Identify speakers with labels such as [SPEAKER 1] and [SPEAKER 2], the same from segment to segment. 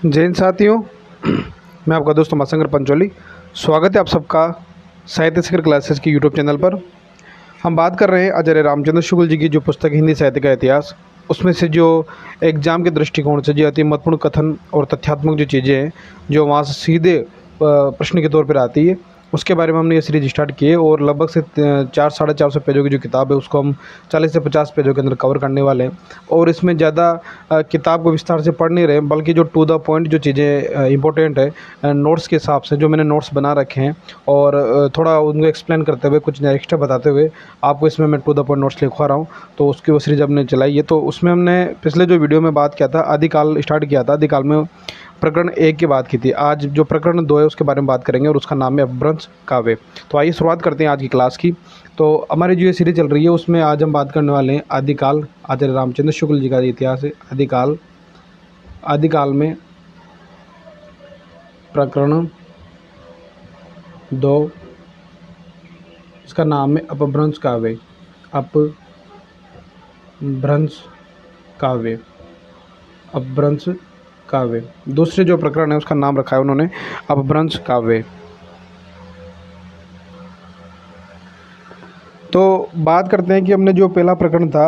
[SPEAKER 1] जय हिंद साथियों। मैं आपका दोस्त उमाशंकर पंचोली। स्वागत है आप सबका साहित्य शिखर क्लासेस की यूट्यूब चैनल पर। हम बात कर रहे हैं आचार्य रामचंद्र शुक्ल जी की जो पुस्तक हिंदी साहित्य का इतिहास, उसमें से जो एग्जाम के दृष्टिकोण से जो अति महत्वपूर्ण कथन और तथ्यात्मक जो चीज़ें हैं जो वहाँ से सीधे प्रश्न के तौर पर आती है, उसके बारे में हमने ये सीरीज स्टार्ट की है। और लगभग से 400-450 पेजों की जो किताब है उसको हम 40 से 50 पेजों के अंदर कवर करने वाले हैं। और इसमें ज़्यादा किताब को विस्तार से पढ़ नहीं रहे, बल्कि जो टू द पॉइंट जो चीज़ें इंपॉर्टेंट है नोट्स के हिसाब से जो मैंने नोट्स बना रखे हैं, और थोड़ा उनको एक्सप्लेन करते हुए कुछ एक्स्ट्रा बताते हुए आपको इसमें मैं टू द पॉइंट नोट्स लिखवा रहा हूँ। तो उसकी वो सीरीज हमने चलाई है। तो उसमें हमने पिछले जो वीडियो में बात किया था, आदिकाल स्टार्ट किया था। आदिकाल में प्रकरण 1 की बात की थी। आज जो प्रकरण 2 है उसके बारे में बात करेंगे और उसका नाम है अपभ्रंश काव्य। तो आइए शुरुआत करते हैं आज की क्लास की। तो हमारी जो ये सीरीज चल रही है उसमें आज हम बात करने वाले हैं आदिकाल, आचार्य रामचंद्र शुक्ल जी का इतिहास है आदिकाल। आदिकाल में प्रकरण 2, इसका नाम है अपभ्रंश काव्य। अपभ्रंश काव्य, अपभ्रंश काव्य। दूसरे जो प्रकरण है उसका नाम रखा है उन्होंने अपभ्रंश काव्य। तो बात करते हैं कि हमने जो पहला प्रकरण था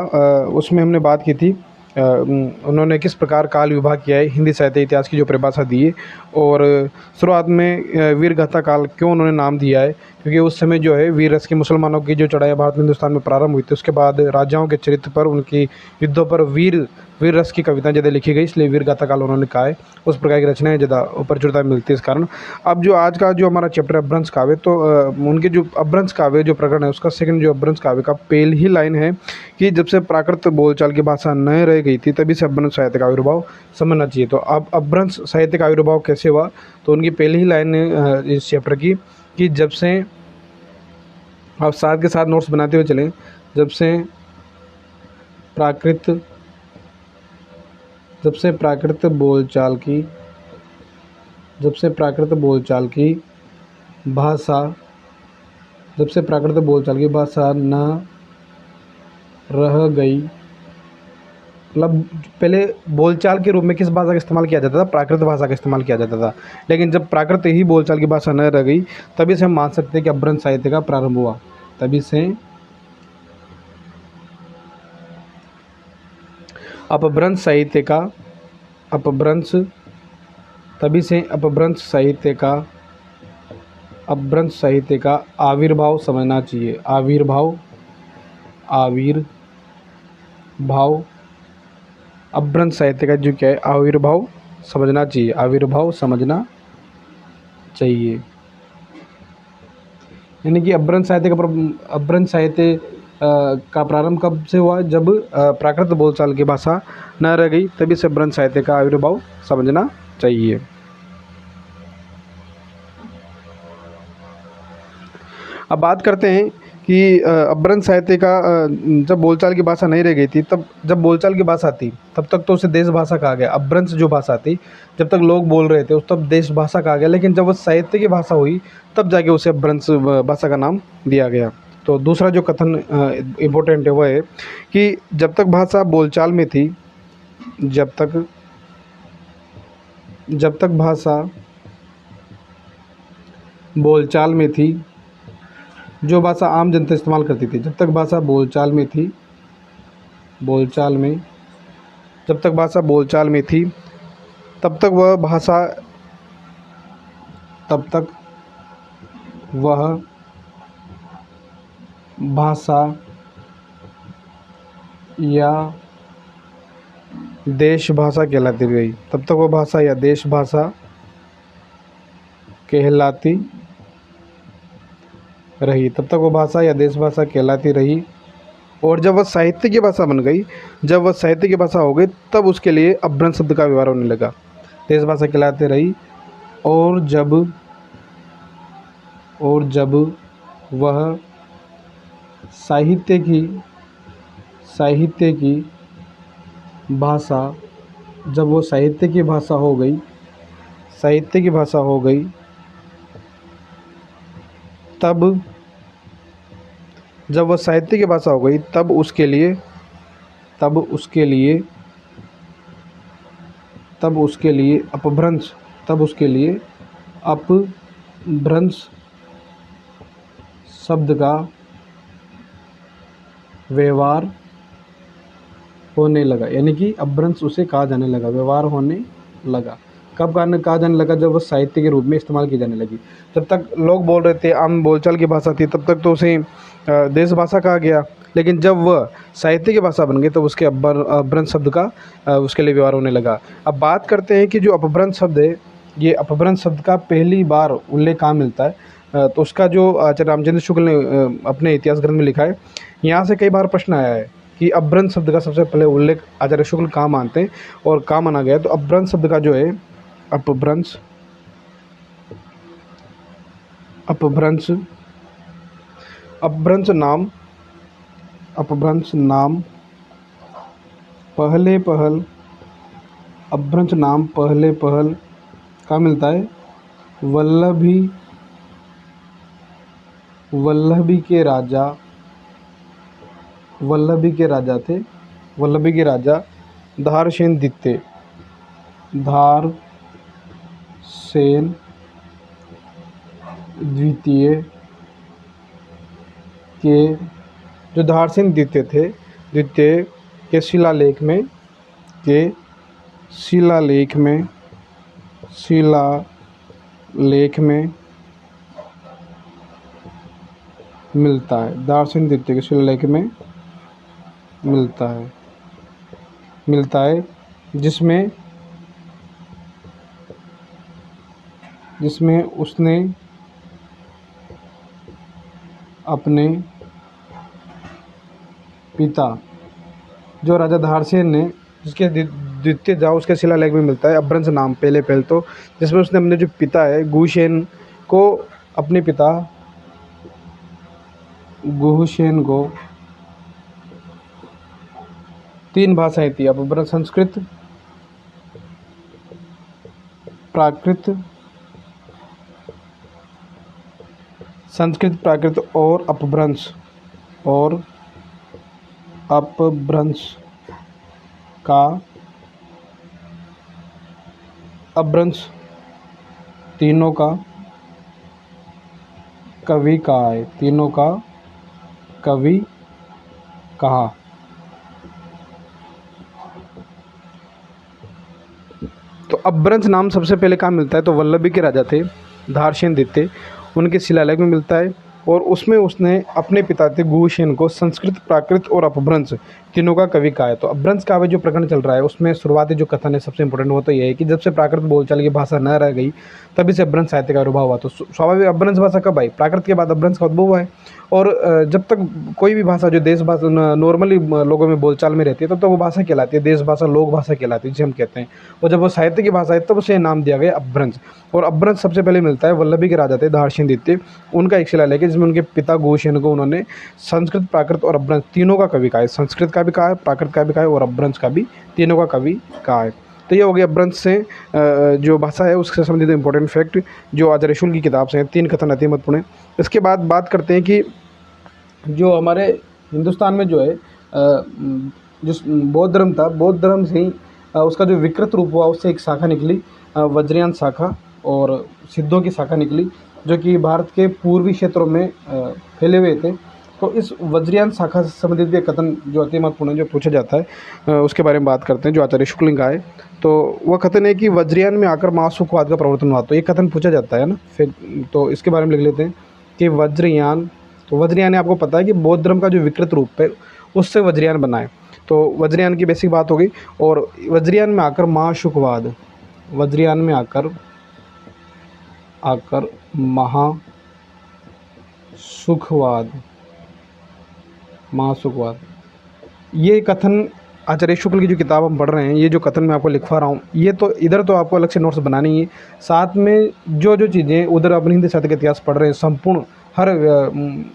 [SPEAKER 1] उसमें हमने बात की थी उन्होंने किस प्रकार काल विभाग किया है, हिंदी साहित्य इतिहास की जो परिभाषा दी है। और शुरुआत में वीर गाथा काल क्यों उन्होंने नाम दिया है, क्योंकि उस समय जो है वीर रस की मुसलमानों की जो चढ़ाई भारत में हिंदुस्तान में प्रारंभ हुई थी, उसके बाद राजाओं के चरित्र पर, उनकी युद्धों पर वीर रस की कविताएं ज़्यादा लिखी गई, इसलिए वीर गाथा काल उन्होंने कहा है। उस प्रकार की रचनाएं ज़्यादा प्रचुरता मिलती है इस कारण। अब जो आज का जो हमारा चैप्टर अपभ्रंश काव्य, तो उनके जो अपभ्रंश काव्य जो प्रकरण है उसका सेकंड जो अपभ्रंश काव्य का पहली ही लाइन है कि जब से प्राकृत बोलचाल की भाषा न रह गई थी तभी से अपभ्रंश साहित्य का आविर्भाव समझना चाहिए। तो अब अपभ्रंश साहित्य का आविर्भाव कैसे हुआ, तो उनकी पहली ही लाइन इस चैप्टर की कि जब से, आप साथ के साथ नोट्स बनाते हुए चलें, जब से प्राकृत बोलचाल की भाषा, जब से प्राकृत बोलचाल की भाषा न रह गई, मतलब पहले बोलचाल के रूप में किस भाषा का इस्तेमाल किया जाता था, प्राकृत भाषा का इस्तेमाल किया जाता था। लेकिन जब प्राकृत ही बोलचाल की भाषा न रह गई तभी से हम मान सकते हैं कि अपभ्रंश साहित्य का प्रारंभ हुआ। तभी से अपभ्रंश साहित्य का आविर्भाव समझना चाहिए। अपभ्रंश साहित्य का जो क्या है, आविर्भाव समझना चाहिए। यानी कि अपभ्रंश साहित्य का प्रारंभ कब से हुआ, जब प्राकृत बोलचाल की भाषा न रह गई, तभी से अपभ्रंश साहित्य का आविर्भाव समझना चाहिए। अब बात करते हैं कि अपभ्रंश साहित्य का जब बोलचाल की भाषा नहीं रह गई थी, तब जब बोलचाल की भाषा थी तब तक तो उसे देश भाषा कहा गया। अपभ्रंश जो भाषा थी, जब तक लोग बोल रहे थे उस तब देश भाषा कहा गया, लेकिन जब वो साहित्य की भाषा हुई तब जाके उसे अपभ्रंश भाषा का नाम दिया गया। तो दूसरा जो कथन इम्पोर्टेंट है वह है कि जब तक भाषा बोलचाल में थी, जब तक भाषा बोलचाल में थी, जो भाषा आम जनता इस्तेमाल करती थी, जब तक भाषा बोलचाल में थी, जब तक भाषा बोलचाल में थी, तब तक वह भाषा या देश भाषा कहलाती रही। तब तक वह भाषा या देश भाषा कहलाती रही। तब तक वो भाषा या देश भाषा कहलाती रही। और जब वह साहित्य की भाषा बन गई, जब वह साहित्य की भाषा हो गई, तब उसके लिए अपभ्रंश शब्द का व्यवहार होने लगा। देश भाषा कहलाती रही और जब वह साहित्य की भाषा, जब वो साहित्य की भाषा हो गई, तब जब वह साहित्य की भाषा हो गई तब उसके लिए तब उसके लिए अपभ्रंश शब्द का व्यवहार होने लगा, यानी कि अपभ्रंश उसे कहा जाने लगा, व्यवहार होने लगा। कब कहा जाने लगा? जब वो साहित्य के रूप में इस्तेमाल की जाने लगी। जब तक लोग बोल रहे थे, आम बोलचाल की भाषा थी, तब तक तो उसे देश भाषा कहा गया। लेकिन जब वह साहित्य की भाषा बन गई तो उसके अपभ्रंश शब्द का उसके लिए व्यवहार होने लगा। अब बात करते हैं कि जो अपभ्रंश शब्द है, ये अपभ्रंश शब्द का पहली बार उल्लेख कहाँ मिलता है? तो उसका जो आचार्य रामचंद्र शुक्ल ने अपने इतिहास ग्रंथ में लिखा है। यहाँ से कई बार प्रश्न आया है कि अपभ्रंश शब्द का सबसे पहले उल्लेख आचार्य शुक्ल कहाँ मानते हैं और कहाँ माना गया है? तो अपभ्रंश शब्द का जो है अपभ्रंश अपभ्रंश नाम पहले पहल कहाँ मिलता है? वल्लभी के राजा थे, वल्लभी के राजा धारसेन द्वितीय के जो धारसेन द्वितीय के शिलालेख में मिलता है। धारसेन द्वितीय के शिलालेख में मिलता है जिसमें उसने अपने पिता जो राजा धारसेन ने, जिसके द्वितीय जाओ उसके शिलालेख में मिलता है अपभ्रंश नाम पहले तो, जिसमें उसने अपने जो पिता है गुहसेन को, अपने पिता गुहसेन को 3 भाषाएं थी, अपभ्रंश संस्कृत, प्राकृत और अपभ्रंश तीनों का कवि कहा। तो अपभ्रंश नाम सबसे पहले कहाँ मिलता है? तो वल्लभी के राजा थे धारसेन द्वितीय, उनके शिलालेख में मिलता है और उसमें उसने अपने पिता थे गुहसेन को संस्कृत, प्राकृत और अपभ्रंश तीनों का कवि कहा है। तो अपभ्रंश काव्य जो प्रकरण चल रहा है उसमें शुरुआती जो कथन है सबसे इंपॉर्टेंट वो तो ये है कि जब से प्राकृत बोलचाल की भाषा न रह गई तभी से अपभ्रंश साहित्य का आविर्भाव हुआ। तो स्वाभाविक अपभ्रंश भाषा कब आई? प्राकृत के बाद अपभ्रंश का उद्भव हुआ है। और जब तक कोई भी भाषा जो देश भाषा नॉर्मली लोगों में बोलचाल में रहती है तब तो वो भाषा कहलाती है, देश भाषा, लोक भाषा कहलाती है जिसे हम कहते हैं। और जब वो साहित्य की भाषा है तब उसे नाम दिया गया अपभ्रंश। और अपभ्रंश सबसे पहले मिलता है वल्लभी के राजा थे धारसेन द्वितीय, उनका एक शिलालेख है जिसमें उनके पिता गुहसेन को उन्होंने संस्कृत, प्राकृत और अपभ्रंश तीनों का कवि कहा है। संस्कृत का भी कहा है, प्राकृत का भी कहा है और अपभ्रंश का भी, तीनों का कवि कहा है। तो ये हो गया अपभ्रंश से जो भाषा है उससे संबंधित इंपॉर्टेंट फैक्ट जो आचार्य शुक्ल की किताब से हैं। 3 कथन अति महत्वपूर्ण है। इसके बाद बात करते हैं कि जो हमारे हिंदुस्तान में जो है जो बौद्ध धर्म था, बौद्ध धर्म से ही उसका जो विकृत रूप हुआ उससे एक शाखा निकली, वज्रयान शाखा, और सिद्धों की शाखा निकली जो कि भारत के पूर्वी क्षेत्रों में फैले हुए थे। तो इस वज्रयान शाखा से संबंधित भी एक कथन जो अति महत्वपूर्ण है जो पूछा जाता है उसके बारे में बात करते हैं जो आचार्य शुक्ल का है। तो वह कथन है कि वज्रयान में आकर महासुखवाद का प्रवर्तन हुआ। तो ये कथन पूछा जाता है ना, फिर तो इसके बारे में लिख लेते हैं कि वज्रयान, तो वज्रयान आपको पता है कि बौद्ध धर्म का जो विकृत रूप है उससे वज्रयान बना है। तो वज्रयान की बेसिक बात हो गई। और वज्रयान में आकर महासुखवाद, वज्रयान में आकर महासुखवाद, ये कथन आचार्य शुक्ल की जो किताब हम पढ़ रहे हैं, ये जो कथन मैं आपको लिखवा रहा हूँ, ये तो इधर तो आपको अलग से नोट्स बनानी ही है, साथ में जो जो चीज़ें उधर अपने हिंदी साहित्य का इतिहास पढ़ रहे हैं संपूर्ण हर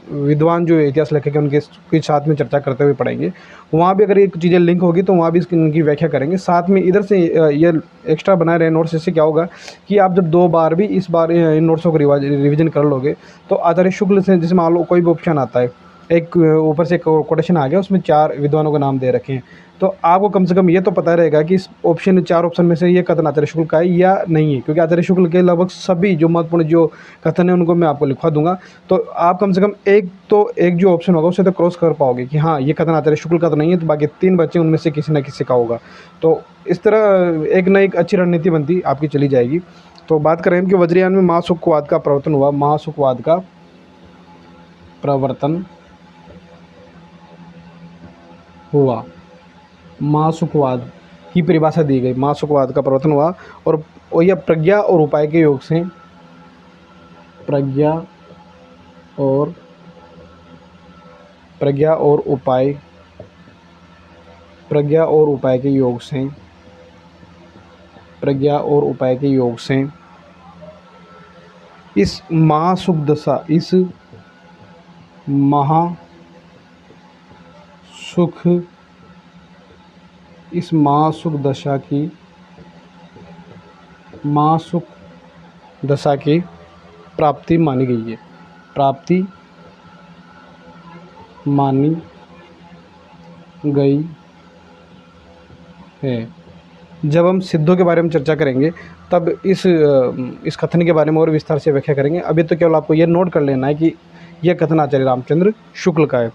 [SPEAKER 1] विद्वान जो इतिहास लेखक हैं उनके के साथ में चर्चा करते हुए पढ़ेंगे। वहाँ भी अगर ये चीज़ें लिंक होगी तो वहाँ भी उनकी व्याख्या करेंगे। साथ में इधर से ये एक्स्ट्रा बनाए रहे नोट्स, इससे क्या होगा कि आप जब 2 बार भी इस बार इन नोट्सों को रिविजन कर लोगे तो आचार्य शुक्ल से जैसे मान लो कोई भी ऑप्शन आता है एक ऊपर से एक कोटेशन आ गया, उसमें 4 विद्वानों के नाम दे रखे हैं। तो आपको कम से कम ये तो पता रहेगा कि इस ऑप्शन 4 ऑप्शन में से ये कथन आचार्य शुक्ल का है या नहीं है, क्योंकि आचार्य शुक्ल के लगभग सभी जो महत्वपूर्ण जो कथन है उनको मैं आपको लिखवा दूंगा। तो आप कम से कम एक जो ऑप्शन होगा उसे तो क्रॉस कर पाओगे कि हाँ ये कथन आचार्य शुक्ल का तो नहीं है, तो बाकी 3 बच्चे उनमें से किसी न किसी का होगा। तो इस तरह एक ना एक अच्छी रणनीति बनती आपकी चली जाएगी। तो बात करें कि वज्रयान में महासुखवाद का प्रवर्तन हुआ। महासुखवाद का प्रवर्तन हुआ, महासुखवाद की परिभाषा दी गई। महासुखवाद का प्रवर्तन हुआ और यह प्रज्ञा और उपाय के योग से, प्रज्ञा और उपाय, प्रज्ञा और उपाय के योग से, प्रज्ञा और उपाय के योग से इस महासुख दशा, इस महासुख, इस महासुख दशा की, महासुख दशा की प्राप्ति मानी गई है, प्राप्ति मानी गई है। जब हम सिद्धों के बारे में चर्चा करेंगे तब इस कथन के बारे में और विस्तार से व्याख्या करेंगे। अभी तो केवल आपको ये नोट कर लेना है कि यह कथन आचार्य रामचंद्र शुक्ल का है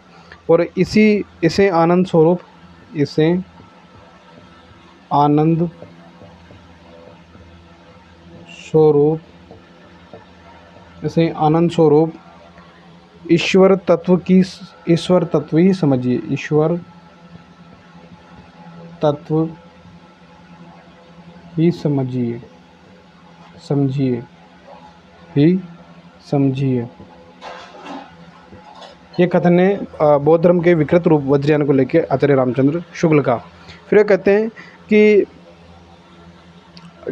[SPEAKER 1] और इसे आनंद स्वरूप, इसे आनंद स्वरूप, इसे आनंद स्वरूप ईश्वर तत्व ही समझिए, ईश्वर तत्व ही समझिए, समझिए। ये कथन है बौद्ध धर्म के विकृत रूप वज्रयान को लेकर आचार्य रामचंद्र शुक्ल का। फिर कहते हैं कि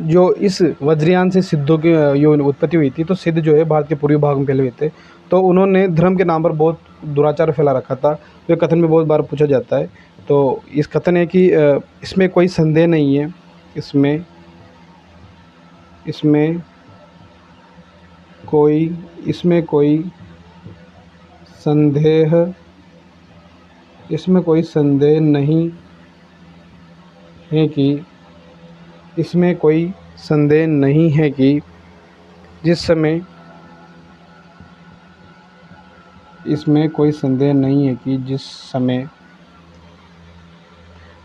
[SPEAKER 1] जो इस वज्रयान से सिद्धों की जो उत्पत्ति हुई थी, तो सिद्ध जो है भारत के पूर्वी भाग में फैले हुए थे, तो उन्होंने धर्म के नाम पर बहुत दुराचार फैला रखा था। तो कथन में बहुत बार पूछा जाता है। तो इस कथन है कि इसमें कोई संदेह नहीं है, इसमें कोई संदेह नहीं है कि, इसमें कोई संदेह नहीं है कि जिस समय, इसमें कोई संदेह नहीं है कि जिस समय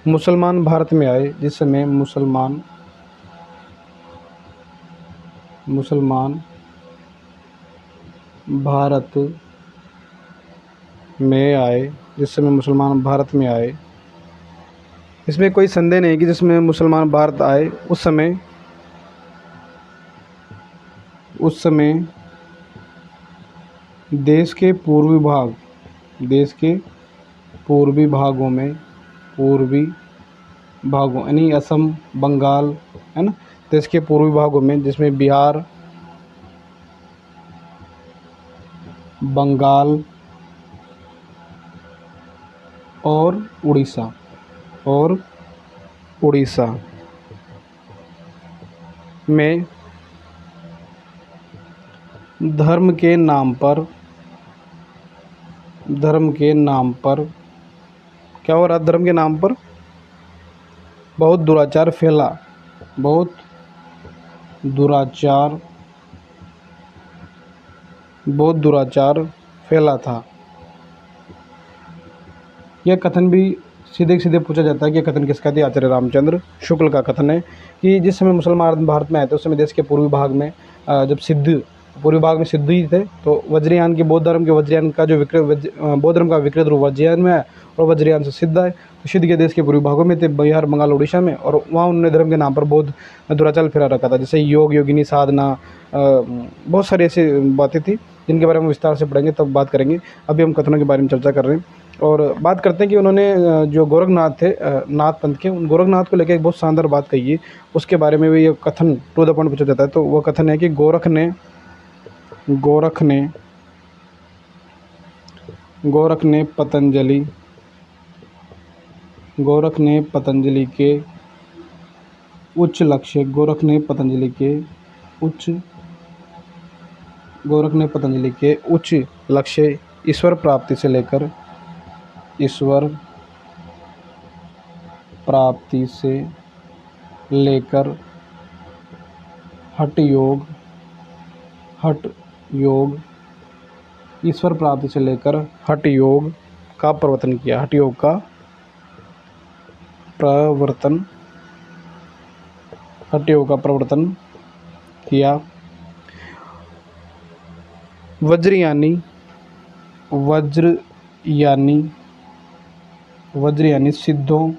[SPEAKER 1] मुसलमान भारत में आए, जिस समय मुसलमान भारत में आए, जिस समय मुसलमान भारत में आए, इसमें कोई संदेह नहीं कि जिसमें मुसलमान भारत आए उस समय देश के पूर्वी भागों यानी असम, बंगाल, है ना, देश के पूर्वी भागों में, जिसमें बिहार, बंगाल और उड़ीसा में धर्म के नाम पर क्या हो रहा, धर्म के नाम पर बहुत दुराचार फैला था। यह कथन भी सीधे पूछा जाता है कि कथन किसका था। आचार्य रामचंद्र शुक्ल का कथन है कि जिस समय मुसलमान भारत में आए थे उस समय देश के पूर्वी भाग में जब पूर्वी भाग में सिद्ध ही थे, तो वज्रयान के बौद्ध धर्म के वज्रयान का जो बौद्ध धर्म का विकृत रूप वज्रयान में है और वज्रयान से सिद्ध है। तो सिद्ध के देश के पूर्वी भागों में थे, बिहार, बंगाल, उड़ीसा में, और वहाँ उन्होंने धर्म के नाम पर बहुत दुराचार फैला रखा था, जैसे योग, योगिनी, साधना, बहुत सारी ऐसी बातें थी जिनके बारे में विस्तार से पढ़ेंगे तब बात करेंगे। अभी हम कथनों के बारे में चर्चा कर रहे हैं और बात करते हैं कि उन्होंने जो गोरखनाथ थे, नाथ पंथ के, उन गोरखनाथ को लेकर एक बहुत शानदार बात कही है, उसके बारे में भी ये कथन टू द पॉइंट पूछा जाता है। तो वो कथन है कि गोरख ने पतंजलि के उच्च लक्ष्य, गोरख ने पतंजलि के उच्च लक्ष्य ईश्वर प्राप्ति से लेकर, ईश्वर प्राप्ति से लेकर हठ योग, हठ योग, ईश्वर प्राप्ति से लेकर हठ योग का प्रवर्तन किया, हठ योग का प्रवर्तन, हठ योग का प्रवर्तन किया। वज्रयानी, वज्रयानी, वज्रयानी सिद्धों,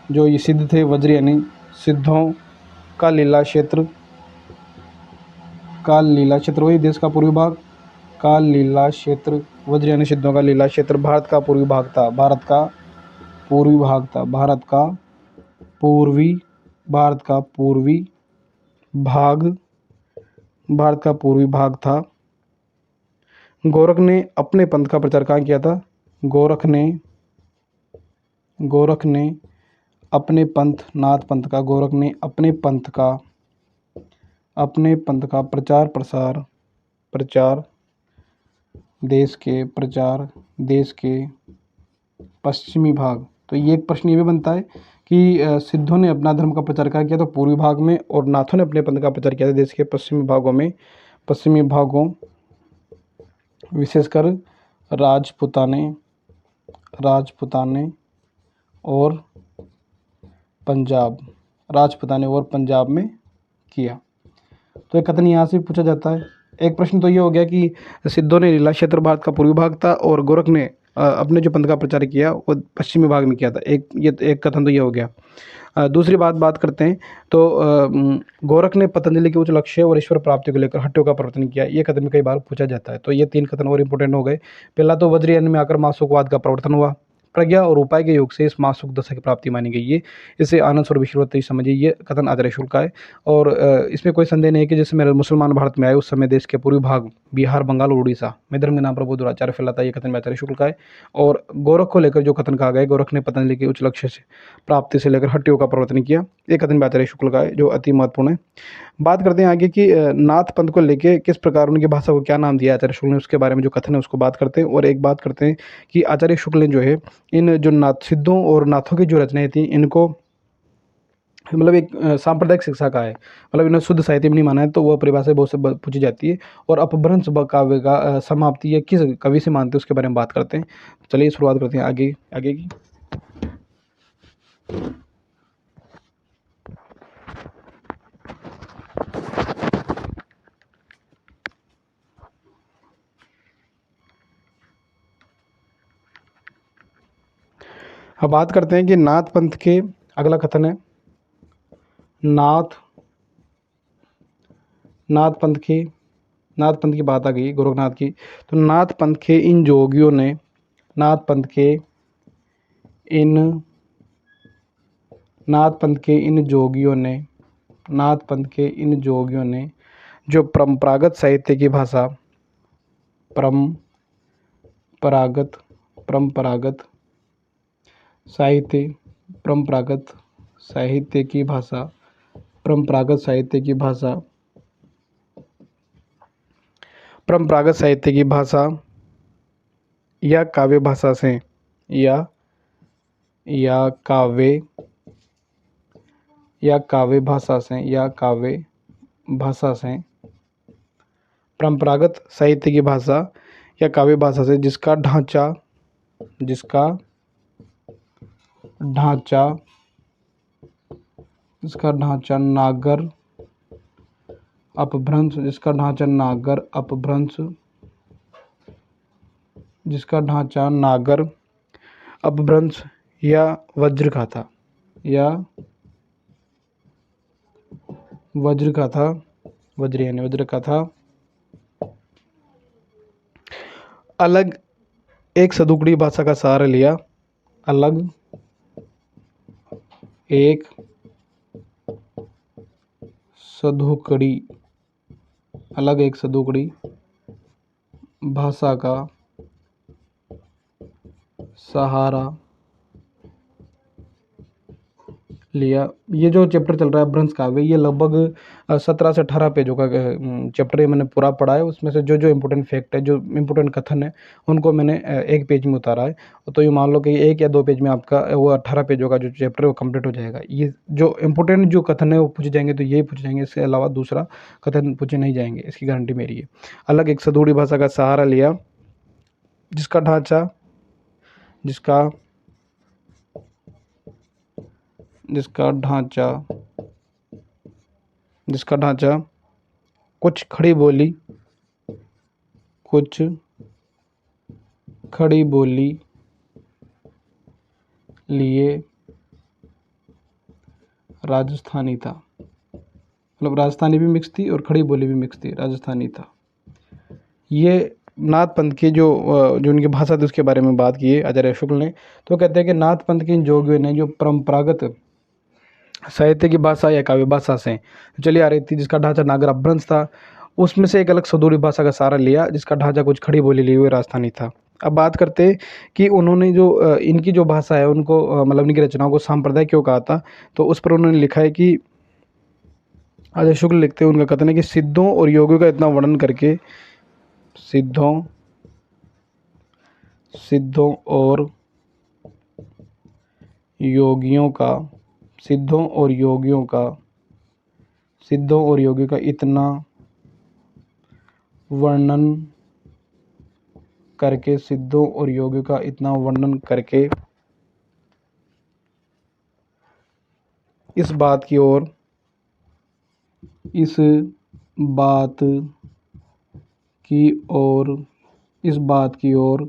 [SPEAKER 1] जो ये सिद्ध थे वज्रयानी सिद्धों का लीला क्षेत्र, का लीला क्षेत्र वही देश का पूर्वी भाग, का लीला क्षेत्र, वज्रयानी सिद्धों का लीला क्षेत्र भारत का पूर्वी भाग था, भारत का पूर्वी भाग था, भारत का पूर्वी, भारत का पूर्वी भाग, भारत का पूर्वी भाग था। गोरख ने अपने पंथ का प्रचार कहाँ किया था? गोरख ने अपने पंथ, नाथ पंथ का, गोरख ने अपने पंथ का, अपने पंथ का प्रचार प्रसार, प्रचार देश के, प्रचार देश के पश्चिमी भाग। तो ये एक प्रश्न ये भी बनता है कि सिद्धों ने अपना धर्म का प्रचार कहाँ किया? तो पूर्वी भाग में, और नाथों ने अपने पंथ का प्रचार किया था देश के पश्चिमी भागों में, पश्चिमी भागों विशेषकर राजपुताने, राजपुताने और पंजाब, राजपुताने और पंजाब में किया। तो एक कथन यहाँ से पूछा जाता है। एक प्रश्न तो ये हो गया कि सिद्धों ने लीला क्षेत्र भारत का पूर्वी भाग था और गोरख ने अपने जो पंथ का प्रचार किया वो पश्चिमी भाग में किया था। एक कथन तो ये हो गया। दूसरी बात करते हैं तो गोरख ने पतंजलि के उच्च लक्ष्य और ईश्वर प्राप्ति को लेकर हठ योग का प्रवर्तन किया। ये कथन कई बार पूछा जाता है। तो ये 3 कथन और इंपॉर्टेंट हो गए। पहला तो वज्रयान में आकर मासुकवाद का प्रवर्तन हुआ। प्रज्ञा और उपाय के योग से इस मासुक दशा की प्राप्ति मानी गई है। इसे आनंद स्वरूप ईश्वरत्व समझिए। ये कथन आचार्य शुक्ल का है और इसमें कोई संदेह नहीं है कि जैसे मेरे मुसलमान भारत में आए उस समय देश के पूर्वी भाग बिहार, बंगाल और उड़ीसा में धर्म के नाम पर दुराचार फैलाता है। ये कथन आचार्य शुक्ल का है। और गोरख को लेकर जो कथन कहा गया, गोरख ने पतंजलि के उच्च लक्ष्य से प्राप्ति से लेकर हठ योग का प्रवर्तन किया। ये कथन आचार्य शुक्ल का है जो अति महत्वपूर्ण है। बात करते हैं आगे कि नाथ पंथ को लेके किस प्रकार उनकी भाषा को क्या नाम दिया आचार्य शुक्ल ने, उसके बारे में जो कथन है उसको बात करते हैं। और एक बात करते हैं कि आचार्य शुक्ल ने जो है इन जो नाथ सिद्धों और नाथों की जो रचनाएं थी इनको मतलब एक सांप्रदायिक शिक्षा का है, मतलब इन्हें शुद्ध साहित्य में नहीं माना है। तो वह परिभाषा बहुत से पूछी जाती है। और अपभ्रंश काव्य का समाप्ति ये किस कवि से मानते हैं उसके बारे में बात करते हैं। चलिए शुरुआत करते हैं आगे की। अब बात करते हैं कि नाथ पंथ के, अगला कथन है नाथ पंथ की बात आ गई गोरखनाथ की। तो नाथ पंथ के इन जोगियों ने, नाथ पंथ के इन जोगियों ने, नाथ पंथ के इन जोगियों ने जो परंपरागत साहित्य की भाषा, परंपरागत साहित्य, परंपरागत साहित्य की भाषा या काव्य भाषा से, या काव्य भाषा से, परंपरागत साहित्य की भाषा या काव्य भाषा से जिसका ढांचा नागर अपभ्रंश, या वज्र का था, वज्र का था, अलग एक सदुकड़ी भाषा का सहारा लिया, अलग एक सदुकड़ी भाषा का सहारा लिया। ये जो चैप्टर चल रहा है अपभ्रंश काव्य, ये लगभग 17 से 18 पेजों का चैप्टर ये मैंने पूरा पढ़ा है। उसमें से जो जो इम्पोर्टेंट फैक्ट है, जो इम्पोर्टेंट कथन है, उनको मैंने एक पेज में उतारा है। तो ये मान लो कि 1 या 2 पेज में आपका वो 18 पेजों का जो चैप्टर है वो कंप्लीट हो जाएगा। ये जो इम्पोर्टेंट जो कथन है वो पूछे जाएंगे तो यही पूछे जाएंगे, इसके अलावा दूसरा कथन पूछे नहीं जाएंगे, इसकी गारंटी मेरी है। अलग एक सुडोरी भाषा का सहारा लिया, जिसका ढांचा जिसका जिसका ढांचा जिसका ढांचा कुछ खड़ी बोली लिए राजस्थानी था। मतलब राजस्थानी भी मिक्स थी और खड़ी बोली भी मिक्स थी, राजस्थानी था। ये नाथ पंथ की जो उनकी भाषा थी उसके बारे में बात की है आचार्य शुक्ल ने। तो कहते हैं कि नाथ पंथ के इन जोगियों ने जो परंपरागत साहित्य की भाषा या काव्य भाषा से चली आ रही थी, जिसका ढांचा नागर अपभ्रंश था, उसमें से एक अलग सुडोरी भाषा का सहारा लिया, जिसका ढांचा कुछ खड़ी बोली ली हुई राजस्थानी था। अब बात करते हैं कि उन्होंने जो इनकी जो भाषा है उनको मतलब इनकी रचनाओं को सांप्रदायिक क्यों कहा था। तो उस पर उन्होंने लिखा है कि अजय शुक्ल लिखते हैं, उनका कथन है कि सिद्धों और योगियों का इतना वर्णन करके सिद्धों सिद्धों और योगियों का सिद्धों और योगियों का इतना वर्णन करके सिद्धों और योगियों का इतना वर्णन करके इस बात की ओर इस बात की ओर इस बात की ओर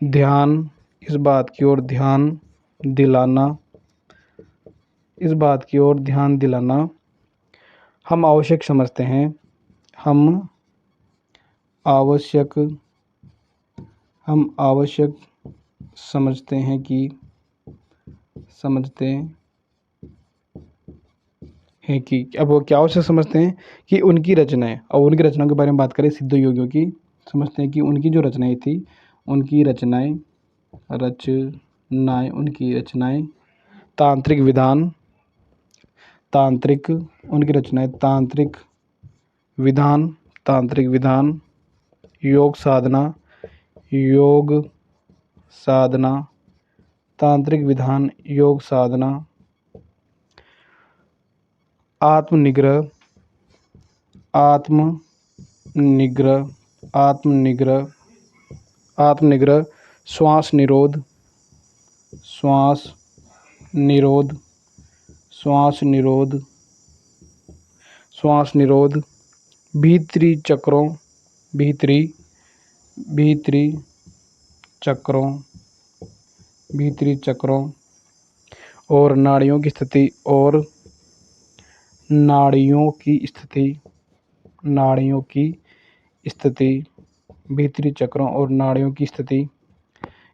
[SPEAKER 1] ध्यान इस बात की ओर ध्यान दिलाना इस बात की ओर ध्यान दिलाना हम आवश्यक समझते हैं हम आवश्यक समझते हैं कि अब वो क्या आवश्यक समझते हैं कि उनकी रचनाएं, और उनकी रचनाओं के बारे में बात करें सिद्ध योगियों की, समझते हैं कि उनकी जो रचनाएं थी उनकी रचनाएं तांत्रिक विधान तांत्रिक विधान योग साधना तांत्रिक विधान योग साधना आत्मनिग्रह श्वास निरोध भीतरी चक्रों और नाड़ियों की स्थिति भीतरी चक्रों और नाड़ियों की स्थिति।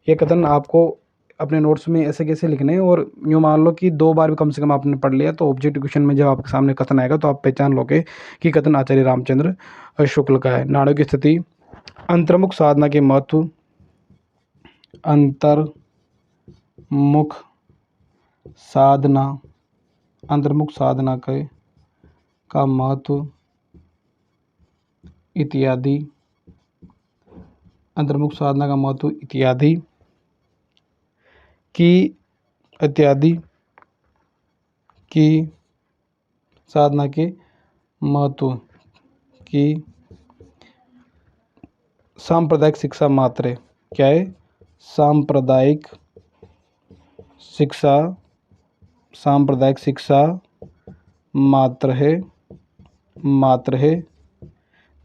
[SPEAKER 1] ये कथन आपको अपने नोट्स में ऐसे कैसे लिखने हैं, और यूँ मान लो कि 2 बार भी कम से कम आपने पढ़ लिया तो ऑब्जेक्टिव क्वेश्चन में जब आपके सामने कथन आएगा तो आप पहचान लोगे कि कथन आचार्य रामचंद्र शुक्ल का है। नाड़ियों की स्थिति, अंतर्मुख साधना के महत्व, अंतर्मुख साधना का महत्व इत्यादि की साधना के महत्व की सांप्रदायिक शिक्षा मात्र है। क्या है? सांप्रदायिक शिक्षा मात्र है।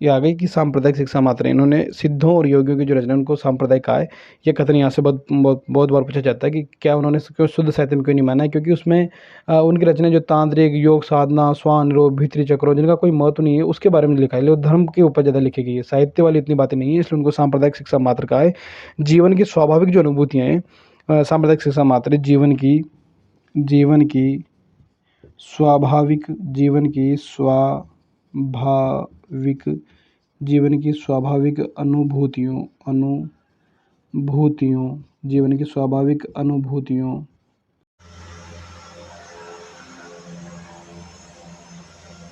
[SPEAKER 1] ये आ गई कि सांप्रदायिक शिक्षा मात्र है। इन्होंने सिद्धों और योगियों की जो रचना उनको सांप्रदायिक कहा है। ये कथन यहाँ से बहुत बार पूछा जाता है कि क्या उन्होंने क्यों शुद्ध साहित्य में क्यों नहीं माना है, क्योंकि उसमें उनकी रचना जो तांत्रिक योग साधना स्वान निरोध भीतरी चक्रों जिनका कोई महत्व नहीं है उसके बारे में लिखा है, लेकिन धर्म के ऊपर ज़्यादा लिखी गई है, साहित्य वाली इतनी बातें नहीं है, इसलिए उनको सांप्रदायिक शिक्षा मात्र कहा है। जीवन की स्वाभाविक जो अनुभूतियाँ हैं सांप्रदायिक शिक्षा मात्र है। जीवन की स्वाभाविक अनुभूतियों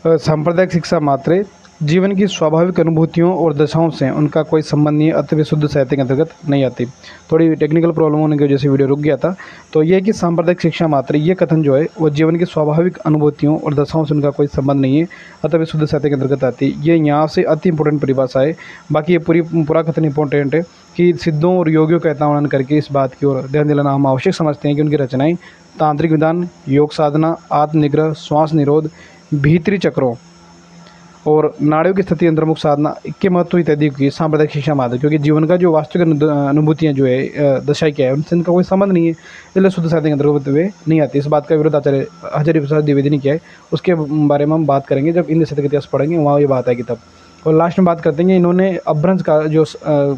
[SPEAKER 1] सांप्रदायिक शिक्षा मात्र जीवन की स्वाभाविक अनुभूतियों और दशाओं से उनका कोई संबंध नहीं है, अतः वे शुद्ध साहित्य के अंतर्गत नहीं आती। थोड़ी टेक्निकल प्रॉब्लम होने की वजह से वीडियो रुक गया था। तो ये है कि सांप्रदायिक शिक्षा मात्र, ये कथन जो है वो जीवन की स्वाभाविक अनुभूतियों और दशाओं से उनका कोई संबंध नहीं है, अतः वे शुद्ध साहित्य के अंतर्गत आती है। ये यहाँ से अति इंपॉर्टेंट परिभाषा है। बाकी ये पूरा कथन इंपॉर्टेंट है कि सिद्धों और योगियों का वर्णन करके इस बात की ओर ध्यान दिलाना हम आवश्यक समझते हैं कि उनकी रचनाएं तांत्रिक विधान, योग साधना, आत्मनिग्रह, श्वास निरोध, भीतरी चक्रों और नाड़ियों की स्थिति अंतर्मुख साधना के महत्व इत्यादि की सांप्रदायिक शिक्षा मात्र, क्योंकि जीवन का जो वास्तविक अनुभूतियाँ जो है दशाएं क्या है उनसे इनका कोई संबंध नहीं है, इसलिए शुद्ध साहित्य के अंतर्गत वे नहीं आती। इस बात का विरोध आचार्य हजारी प्रसाद द्विवेदी ने किया है, उसके बारे में हम बात करेंगे जब हिंदी साहित्य का इतिहास पढ़ेंगे, वहाँ ये बात आएगी तब। और लास्ट में बात करते हैं इन्होंने अभ्रंश का जो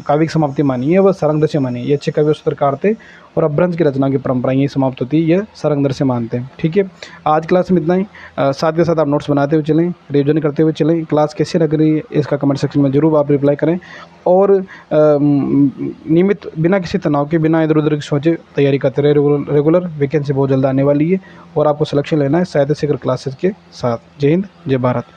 [SPEAKER 1] काव्यिक समाप्ति मानी है वह सारंगदर्श से मानी है। ये अच्छे काव्य सूत्रकार थे और अभ्रंश की रचना की परंपरा यही समाप्त होती है, यह सारंगदर्श से मानते हैं। ठीक है, आज क्लास में इतना ही। साथ के साथ आप नोट्स बनाते हुए चलें, रिविजन करते हुए चलें। क्लास कैसी लग रही है इसका कमेंट सेक्शन में जरूर आप रिप्लाई करें और नियमित बिना किसी तनाव के, बिना इधर उधर की सोचे तैयारी करते रहे। रेगुलर वैकेंसी बहुत जल्द आने वाली है और आपको सिलेक्शन लेना है साहित्य शिखर क्लासेस के साथ। जय हिंद, जय भारत।